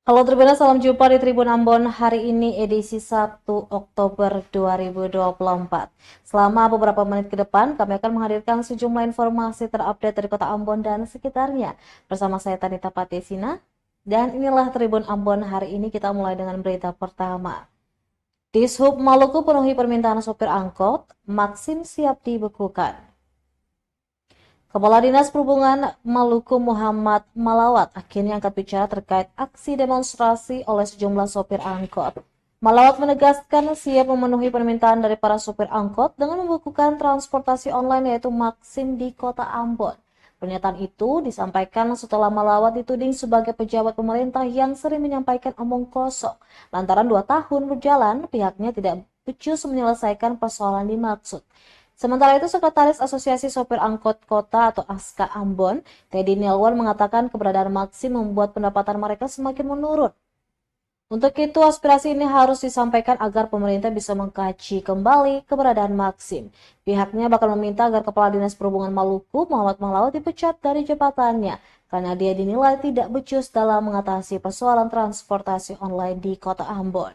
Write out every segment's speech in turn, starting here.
Halo Tribuners, salam jumpa di Tribun Ambon hari ini edisi 1 Oktober 2024. Selama beberapa menit ke depan, kami akan menghadirkan sejumlah informasi terupdate dari Kota Ambon dan sekitarnya. Bersama saya Tanita Patesina, dan inilah Tribun Ambon hari ini. Kita mulai dengan berita pertama. Dishub Maluku penuhi permintaan sopir angkot, Maxim siap dibekukan. Kepala Dinas Perhubungan Maluku Muhammad Malawat akhirnya angkat bicara terkait aksi demonstrasi oleh sejumlah sopir angkot. Malawat menegaskan siap memenuhi permintaan dari para sopir angkot dengan membukukan transportasi online yaitu Maxim di Kota Ambon. Pernyataan itu disampaikan setelah Malawat dituding sebagai pejabat pemerintah yang sering menyampaikan omong kosong. Lantaran 2 tahun berjalan, pihaknya tidak becus menyelesaikan persoalan dimaksud. Sementara itu, Sekretaris Asosiasi Sopir Angkot Kota atau ASKA Ambon, Teddy Nilwan mengatakan keberadaan Maxim membuat pendapatan mereka semakin menurun. Untuk itu, aspirasi ini harus disampaikan agar pemerintah bisa mengkaji kembali keberadaan Maxim. Pihaknya bakal meminta agar Kepala Dinas Perhubungan Maluku, Muhammad Malawat, dipecat dari jabatannya karena dia dinilai tidak becus dalam mengatasi persoalan transportasi online di Kota Ambon.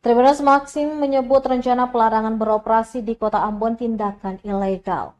Tribuners Maxim menyebut rencana pelarangan beroperasi di Kota Ambon tindakan ilegal.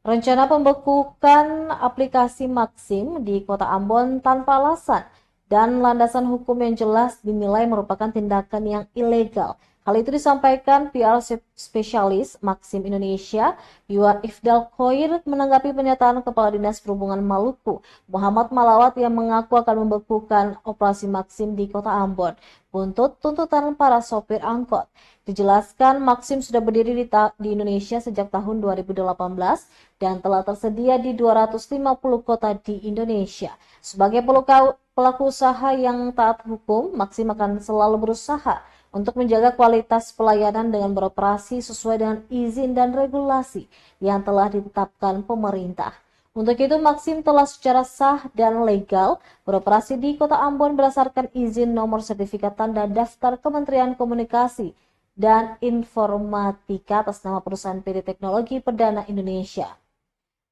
Rencana pembekukan aplikasi Maxim di Kota Ambon tanpa alasan dan landasan hukum yang jelas dinilai merupakan tindakan yang ilegal. Hal itu disampaikan PR spesialis Maxim Indonesia, Yuan Ifdal Khoir, menanggapi pernyataan Kepala Dinas Perhubungan Maluku, Muhammad Malawat, yang mengaku akan membekukan operasi Maxim di Kota Ambon untuk tuntutan para sopir angkot. Dijelaskan, Maxim sudah berdiri di Indonesia sejak tahun 2018 dan telah tersedia di 250 kota di Indonesia. Sebagai pelaku usaha yang taat hukum, Maxim akan selalu berusaha untuk menjaga kualitas pelayanan dengan beroperasi sesuai dengan izin dan regulasi yang telah ditetapkan pemerintah. Untuk itu, Maxim telah secara sah dan legal beroperasi di Kota Ambon berdasarkan izin nomor sertifikat tanda daftar Kementerian Komunikasi dan Informatika atas nama perusahaan PT Teknologi Perdana Indonesia.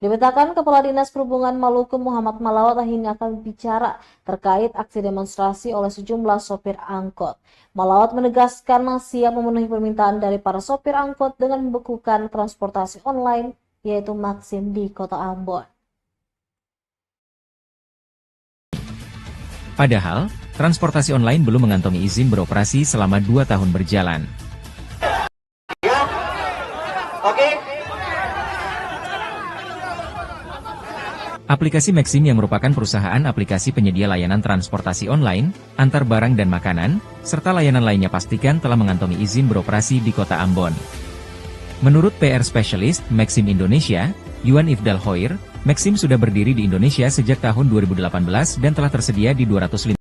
Diberitakan Kepala Dinas Perhubungan Maluku Muhammad Malawat akhirnya akan bicara terkait aksi demonstrasi oleh sejumlah sopir angkot. Malawat menegaskan siap memenuhi permintaan dari para sopir angkot dengan membekukan transportasi online yaitu Maxim di Kota Ambon. Padahal, transportasi online belum mengantongi izin beroperasi selama 2 tahun berjalan. Aplikasi Maxim yang merupakan perusahaan aplikasi penyedia layanan transportasi online, antar barang dan makanan, serta layanan lainnya pastikan telah mengantongi izin beroperasi di Kota Ambon. Menurut PR Specialist Maxim Indonesia, Yuan Ifdal Khoir, Maxim sudah berdiri di Indonesia sejak tahun 2018 dan telah tersedia di 205.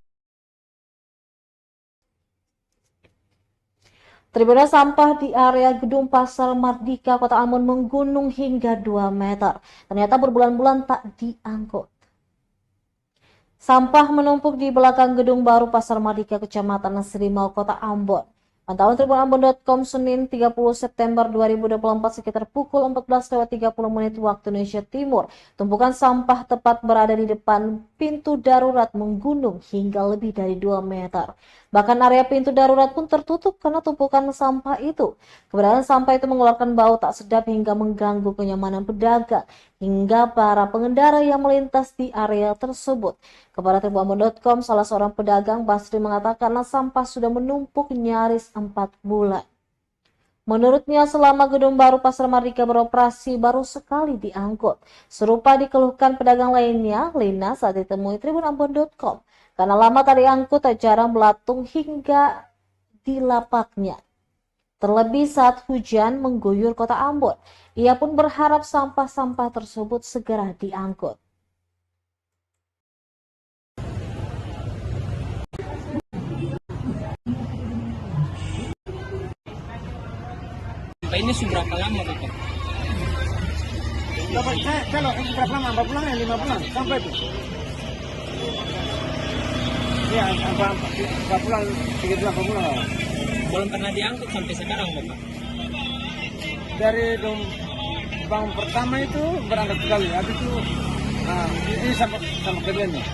Tribuners, sampah di area gedung Pasar Mardika Kota Ambon menggunung hingga 2 meter. Ternyata berbulan-bulan tak diangkut. Sampah menumpuk di belakang gedung baru Pasar Mardika Kecamatan Serimau Kota Ambon. Pantauan tribunambon.com Senin 30 September 2024 sekitar pukul 14.30 waktu Indonesia Timur. Tumpukan sampah tepat berada di depan pintu darurat menggunung hingga lebih dari 2 meter. Bahkan area pintu darurat pun tertutup karena tumpukan sampah itu. Keberadaan sampah itu mengeluarkan bau tak sedap hingga mengganggu kenyamanan pedagang hingga para pengendara yang melintas di area tersebut. Kepada tribunambon.com, salah seorang pedagang Basri mengatakan sampah sudah menumpuk nyaris 4 bulan. Menurutnya selama Gedung Baru Pasar Mardika beroperasi baru sekali diangkut. Serupa dikeluhkan pedagang lainnya, Lina saat ditemui tribunambon.com. Karena lama tak diangkut, tak jarang belatung hingga di lapaknya. Terlebih saat hujan mengguyur kota Ambon. Ia pun berharap sampah-sampah tersebut segera diangkut. Ini seberapa lama Bapak? Kalau berapa lama? 4 bulan ya 5 bulan sampai itu. Ya, 4 bulan, 3 bulan, 4 bulan. Belum pernah diangkut sampai sekarang Bapak? Dari bangun pertama itu berangkat sekali, habis itu ini sama kedua nih.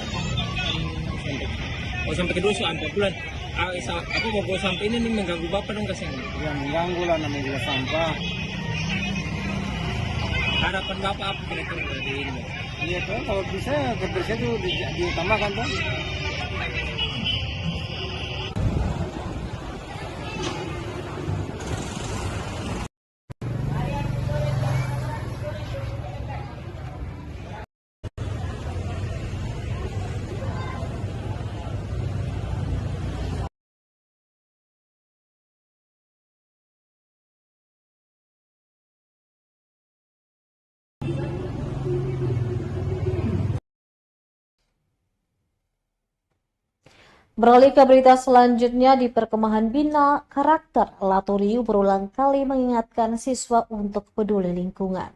Sampai kedua sampai 4 bulan. Aku mau sampai ini nih mengganggu Bapak dong kasihan. Ya mengganggu lah namanya juga sampah. Harapan Bapak apa kira-kira dari ini? Iya tuh, kalau bisa kebersihan itu ditambahkan tuh. Beralih ke berita selanjutnya, di Perkemahan Bina Karakter, Latoriu berulang kali mengingatkan siswa untuk peduli lingkungan.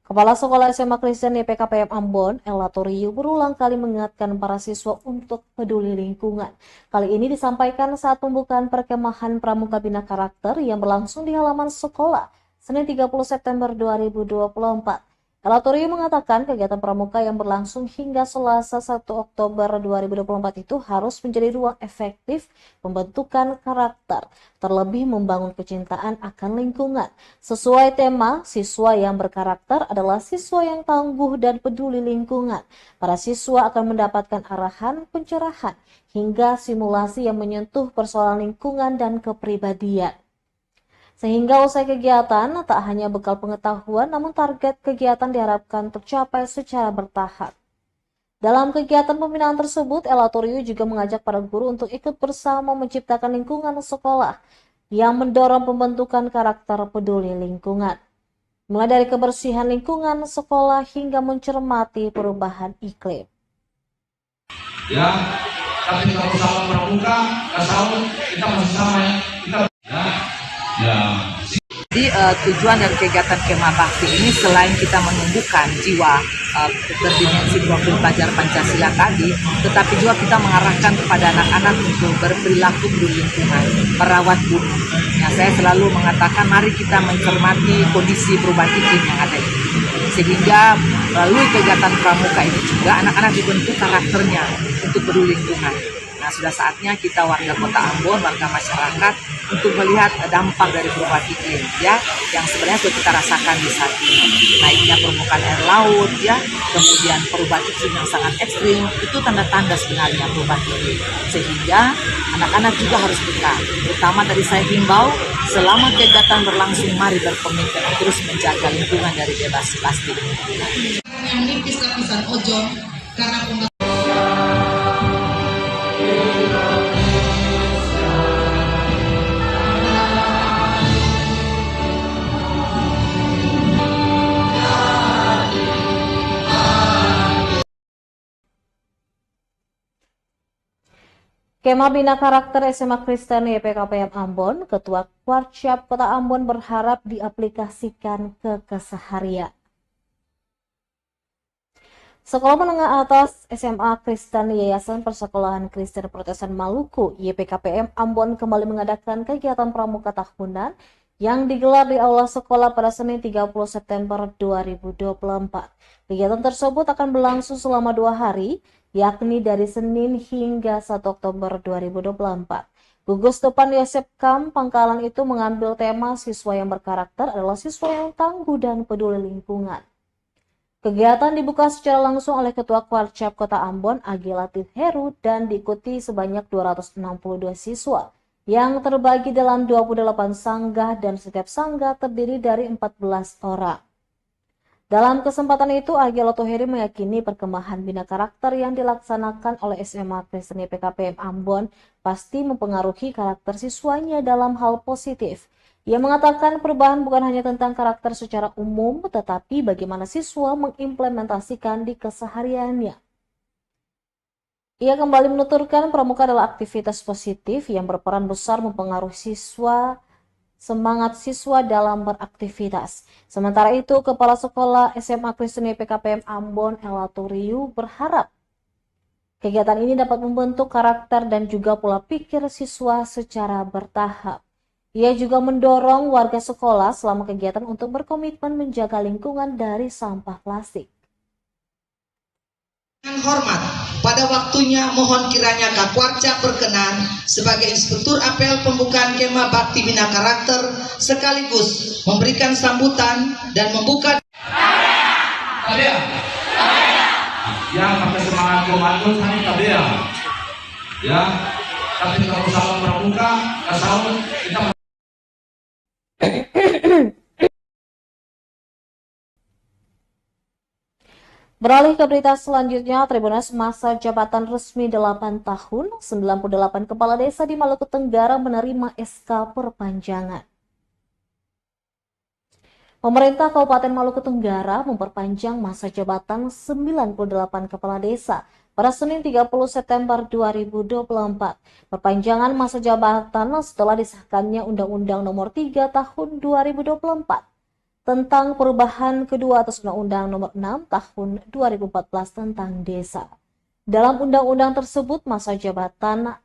Kepala Sekolah SMA Kristen YPKPM Ambon, Latoriu berulang kali mengingatkan para siswa untuk peduli lingkungan. Kali ini disampaikan saat pembukaan Perkemahan Pramuka Bina Karakter yang berlangsung di halaman sekolah, Senin 30 September 2024. Latoriu mengatakan kegiatan pramuka yang berlangsung hingga Selasa 1 Oktober 2024 itu harus menjadi ruang efektif pembentukan karakter, terlebih membangun kecintaan akan lingkungan. Sesuai tema, siswa yang berkarakter adalah siswa yang tangguh dan peduli lingkungan. Para siswa akan mendapatkan arahan, pencerahan, hingga simulasi yang menyentuh persoalan lingkungan dan kepribadian. Sehingga usai kegiatan, tak hanya bekal pengetahuan, namun target kegiatan diharapkan tercapai secara bertahap. Dalam kegiatan pembinaan tersebut, Latoriu juga mengajak para guru untuk ikut bersama menciptakan lingkungan sekolah yang mendorong pembentukan karakter peduli lingkungan. Mulai dari kebersihan lingkungan sekolah hingga mencermati perubahan iklim. Ya, tapi kita bersama pramuka, kita masih sama ya. Jadi tujuan dari kegiatan Kemah Bakti ini selain kita menumbuhkan jiwa berdimensi 20 pelajar Pancasila tadi, tetapi juga kita mengarahkan kepada anak-anak untuk berperilaku peduli lingkungan, merawat bumi. Ya, saya selalu mengatakan mari kita mencermati kondisi perubahan iklim yang ada ini. Sehingga melalui kegiatan pramuka ini juga anak-anak dibentuk karakternya untuk peduli lingkungan. Nah, sudah saatnya kita warga Kota Ambon, warga masyarakat untuk melihat dampak dari perubahan iklim ya, yang sebenarnya sudah kita rasakan di saat ini. Naiknya permukaan air laut ya, kemudian perubahan iklim yang sangat ekstrim, itu tanda-tanda sebenarnya perubahan iklim. Sehingga anak-anak juga harus peka. Terutama tadi saya himbau, selama kegiatan berlangsung mari berkomitmen terus menjaga lingkungan dari bebas plastik. Yang menipis lapisan ozon karena Kemah Bina Karakter SMA Kristen YPKPM Ambon, Ketua Warcap Kota Ambon berharap diaplikasikan ke keseharian. Sekolah Menengah Atas SMA Kristen Yayasan Persekolahan Kristen Protestan Maluku YPKPM Ambon kembali mengadakan kegiatan pramuka tahunan yang digelar di Aula Sekolah pada Senin 30 September 2024. Kegiatan tersebut akan berlangsung selama 2 hari, yakni dari Senin hingga 1 Oktober 2024. Gugus Depan Yosep Kam Pangkalan itu mengambil tema siswa yang berkarakter adalah siswa yang tangguh dan peduli lingkungan. Kegiatan dibuka secara langsung oleh Ketua Warcap Kota Ambon, Agi Latif Heru, dan diikuti sebanyak 262 siswa yang terbagi dalam 28 sanggah dan setiap sanggah terdiri dari 14 orang. Dalam kesempatan itu, Agil Otoheri meyakini perkembangan bina karakter yang dilaksanakan oleh SMA Kristen PKPM Ambon pasti mempengaruhi karakter siswanya dalam hal positif. Ia mengatakan perubahan bukan hanya tentang karakter secara umum, tetapi bagaimana siswa mengimplementasikan di kesehariannya. Ia kembali menuturkan pramuka adalah aktivitas positif yang berperan besar mempengaruhi semangat siswa dalam beraktivitas. Sementara itu, Kepala Sekolah SMA Kristen PKPM Ambon Elaturiu berharap kegiatan ini dapat membentuk karakter dan juga pola pikir siswa secara bertahap. Ia juga mendorong warga sekolah selama kegiatan untuk berkomitmen menjaga lingkungan dari sampah plastik. Dengan hormat, pada waktunya mohon kiranya Kak Warca berkenan sebagai Inspektur Apel pembukaan Kema Bakti Bina Karakter sekaligus memberikan sambutan dan membuka. Tabea. Ya, pakai semangat komando kami tabea. Ya, tapi kita bersama pramuka, kasau kita. Beralih ke berita selanjutnya, Tribunasi masa jabatan resmi 8 tahun, 98 kepala desa di Maluku Tenggara menerima SK perpanjangan. Pemerintah Kabupaten Maluku Tenggara memperpanjang masa jabatan 98 kepala desa pada Senin 30 September 2024. Perpanjangan masa jabatan setelah disahkannya Undang-Undang Nomor 3 Tahun 2024 tentang perubahan kedua atas Undang-Undang Nomor 6 Tahun 2014 tentang desa. Dalam undang-undang tersebut, masa jabatan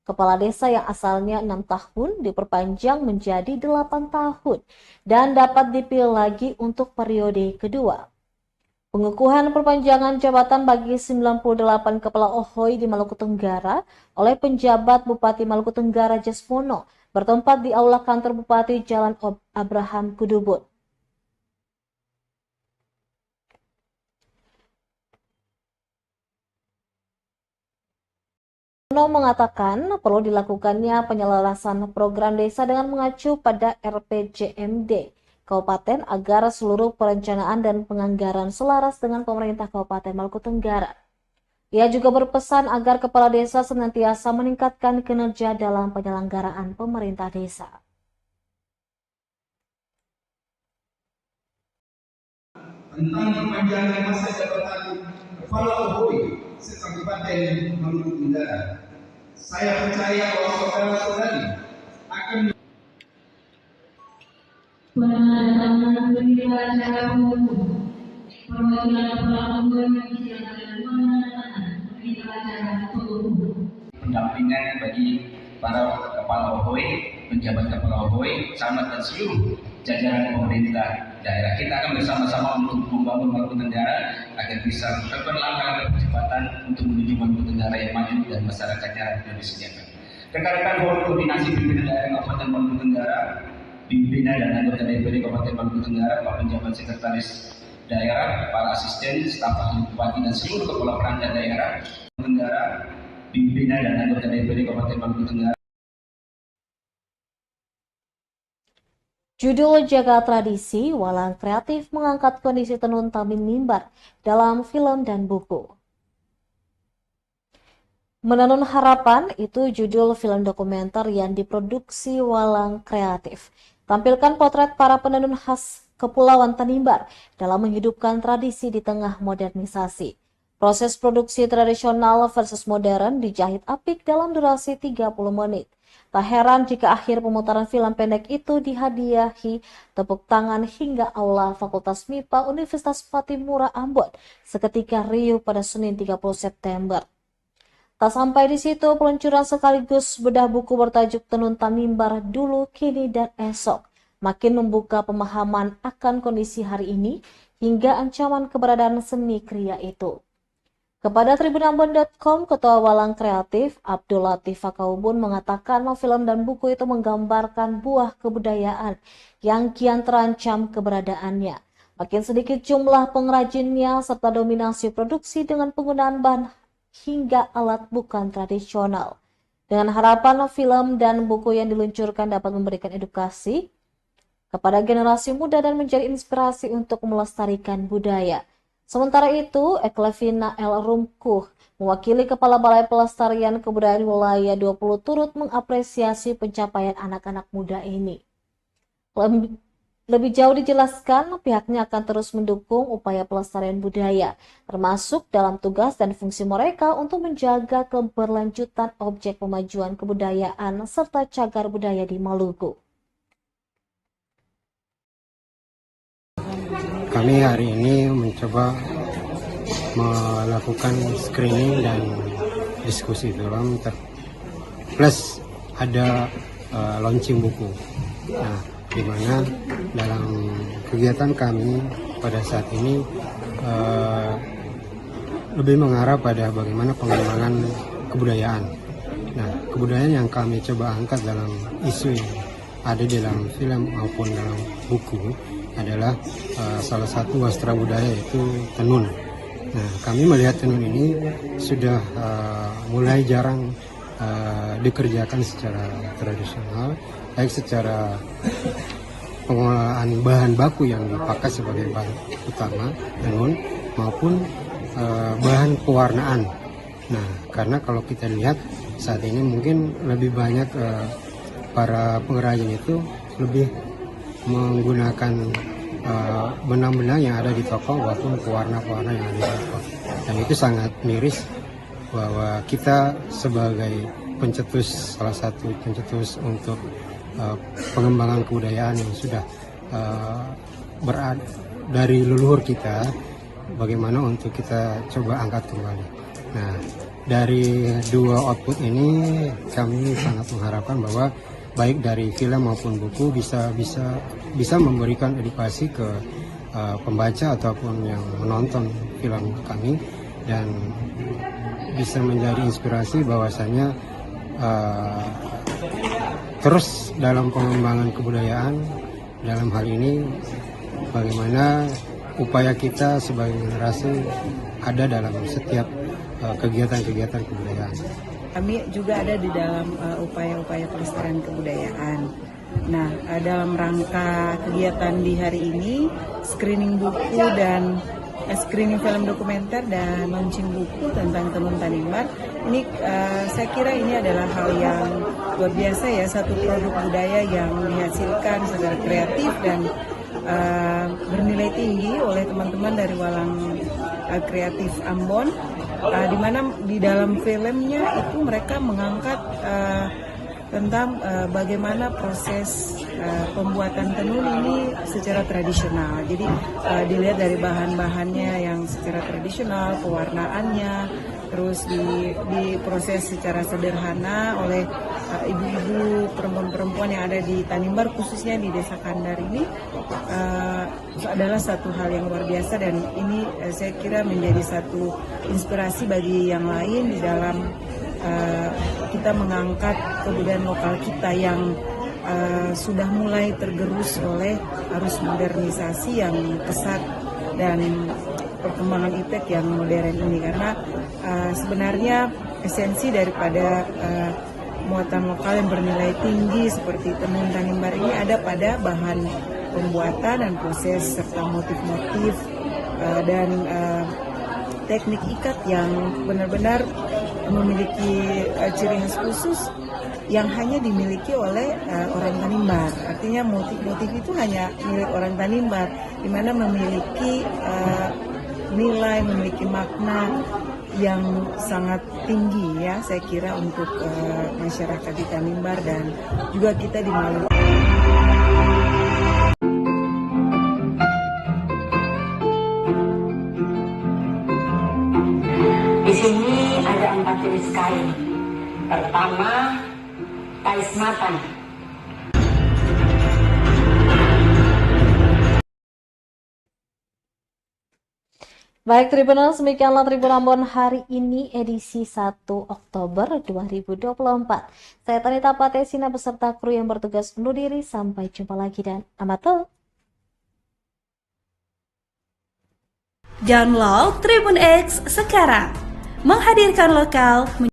kepala desa yang asalnya 6 tahun diperpanjang menjadi 8 tahun dan dapat dipilih lagi untuk periode kedua. Pengukuhan perpanjangan jabatan bagi 98 kepala OHOI di Maluku Tenggara oleh penjabat Bupati Maluku Tenggara Jasmono bertempat di Aula Kantor Bupati Jalan Abraham Kudubun. Jasmono mengatakan perlu dilakukannya penyelarasan program desa dengan mengacu pada RPJMD Kabupaten agar seluruh perencanaan dan penganggaran selaras dengan pemerintah Kabupaten Maluku Tenggara. Ia juga berpesan agar kepala desa senantiasa meningkatkan kinerja dalam penyelenggaraan pemerintah desa. Tentang perpanjangan masa jabatan kepala OHOI Kabupaten Maluku Tenggara. Saya percaya bahwa saudara-saudari akan penandatanganan berita acara umum perwakilan kepala Ambon yang pendampingan bagi para kepala OHOI, penjabat kepala OHOI, camat dan seluruh jajaran pemerintah daerah. Kita akan bersama-sama untuk membangun Maluku Tenggara agar bisa melakukan langkah percepatan untuk menuju Maluku Tenggara yang maju dan masyarakatnya lebih sejahtera. Rekan-rekan Forum Koordinasi Pimpinan Daerah Kabupaten Maluku Tenggara, pimpinan dan anggota DPD Kabupaten Maluku Tenggara, Pak Penjabat Sekretaris Daerah, para asisten, staf ahli bupati dan seluruh kepala perangkat daerah Tenggara, pimpinan dan anggota DPD Kabupaten Maluku Tenggara. Judul Jaga Tradisi, Walang Kreatif mengangkat kondisi tenun Tamim Mimbar dalam film dan buku. Menenun Harapan itu judul film dokumenter yang diproduksi Walang Kreatif. Tampilkan potret para penenun khas Kepulauan Tanimbar dalam menghidupkan tradisi di tengah modernisasi. Proses produksi tradisional versus modern dijahit apik dalam durasi 30 menit. Tak heran jika akhir pemutaran film pendek itu dihadiahi tepuk tangan hingga Aula Fakultas MIPA Universitas Patimura Ambon seketika riuh pada Senin 30 September. Tak sampai di situ, peluncuran sekaligus bedah buku bertajuk Tenun Tanimbar Dulu, Kini, dan Esok makin membuka pemahaman akan kondisi hari ini hingga ancaman keberadaan seni kriya itu. Kepada tribunambon.com, Ketua Walang Kreatif Abdul Latif Fakaubun mengatakan film dan buku itu menggambarkan buah kebudayaan yang kian terancam keberadaannya. Makin sedikit jumlah pengrajinnya serta dominasi produksi dengan penggunaan bahan hingga alat bukan tradisional. dengan harapan film dan buku yang diluncurkan dapat memberikan edukasi kepada generasi muda dan menjadi inspirasi untuk melestarikan budaya. Sementara itu, Eklevina L. Rumkuh, mewakili Kepala Balai Pelestarian Kebudayaan Wilayah 20 turut mengapresiasi pencapaian anak-anak muda ini. Lebih jauh dijelaskan, pihaknya akan terus mendukung upaya pelestarian budaya, termasuk dalam tugas dan fungsi mereka untuk menjaga keberlanjutan objek pemajuan kebudayaan serta cagar budaya di Maluku. Kami hari ini mencoba melakukan screening dan diskusi film plus ada launching buku. Nah, di mana dalam kegiatan kami pada saat ini lebih mengarah pada bagaimana pengembangan kebudayaan. Nah, kebudayaan yang kami coba angkat dalam isu yang ada di dalam film maupun dalam buku adalah salah satu wastra budaya yaitu tenun. Nah, kami melihat tenun ini sudah mulai jarang dikerjakan secara tradisional, baik secara pengolahan bahan baku yang dipakai sebagai bahan utama tenun maupun bahan pewarnaan. Nah, karena kalau kita lihat saat ini mungkin lebih banyak para pengrajin itu lebih menggunakan benang-benang yang ada di toko maupun pewarna-pewarna yang ada di toko. Dan itu sangat miris bahwa kita sebagai pencetus, salah satu pencetus untuk pengembangan kebudayaan yang sudah dari leluhur kita, bagaimana untuk kita coba angkat kembali. Nah, dari dua output ini kami sangat mengharapkan bahwa baik dari film maupun buku bisa memberikan edukasi ke pembaca ataupun yang menonton film kami dan bisa menjadi inspirasi bahwasanya terus dalam pengembangan kebudayaan, dalam hal ini bagaimana upaya kita sebagai generasi ada dalam setiap kegiatan-kegiatan kebudayaan. Kami juga ada di dalam upaya-upaya pelestarian kebudayaan. Nah, dalam rangka kegiatan di hari ini, screening buku dan screening film dokumenter dan launching buku tentang tenun Tanimbar, ini saya kira ini adalah hal yang luar biasa ya, satu produk budaya yang dihasilkan secara kreatif dan bernilai tinggi oleh teman-teman dari Walang Kreatif Ambon, di mana di dalam filmnya itu mereka mengangkat tentang bagaimana proses pembuatan tenun ini secara tradisional. Jadi dilihat dari bahan-bahannya yang secara tradisional, pewarnaannya, terus diproses secara sederhana oleh ibu-ibu, perempuan-perempuan yang ada di Tanimbar, khususnya di Desa Kandar ini, adalah satu hal yang luar biasa, dan ini saya kira menjadi satu inspirasi bagi yang lain di dalam kita mengangkat kebudayaan lokal kita yang sudah mulai tergerus oleh arus modernisasi yang pesat dan perkembangan iptek yang modern ini, karena sebenarnya esensi daripada muatan lokal yang bernilai tinggi seperti tenun Tanimbar ini ada pada bahan pembuatan dan proses serta motif-motif dan teknik ikat yang benar-benar memiliki ciri khas khusus yang hanya dimiliki oleh orang Tanimbar. Artinya motif-motif itu hanya milik orang Tanimbar, di mana memiliki nilai, memiliki makna yang sangat tinggi ya, saya kira untuk masyarakat di Tanimbar dan juga kita di Maluku. Di sini ada 4 jenis kain. Pertama, kain sematan. Baik Tribuners, demikianlah Tribun Ambon hari ini edisi 1 Oktober 2024. Saya Tanita Patesina beserta kru yang bertugas undur diri. Sampai jumpa lagi dan amato. Download Tribun X sekarang. Menghadirkan lokal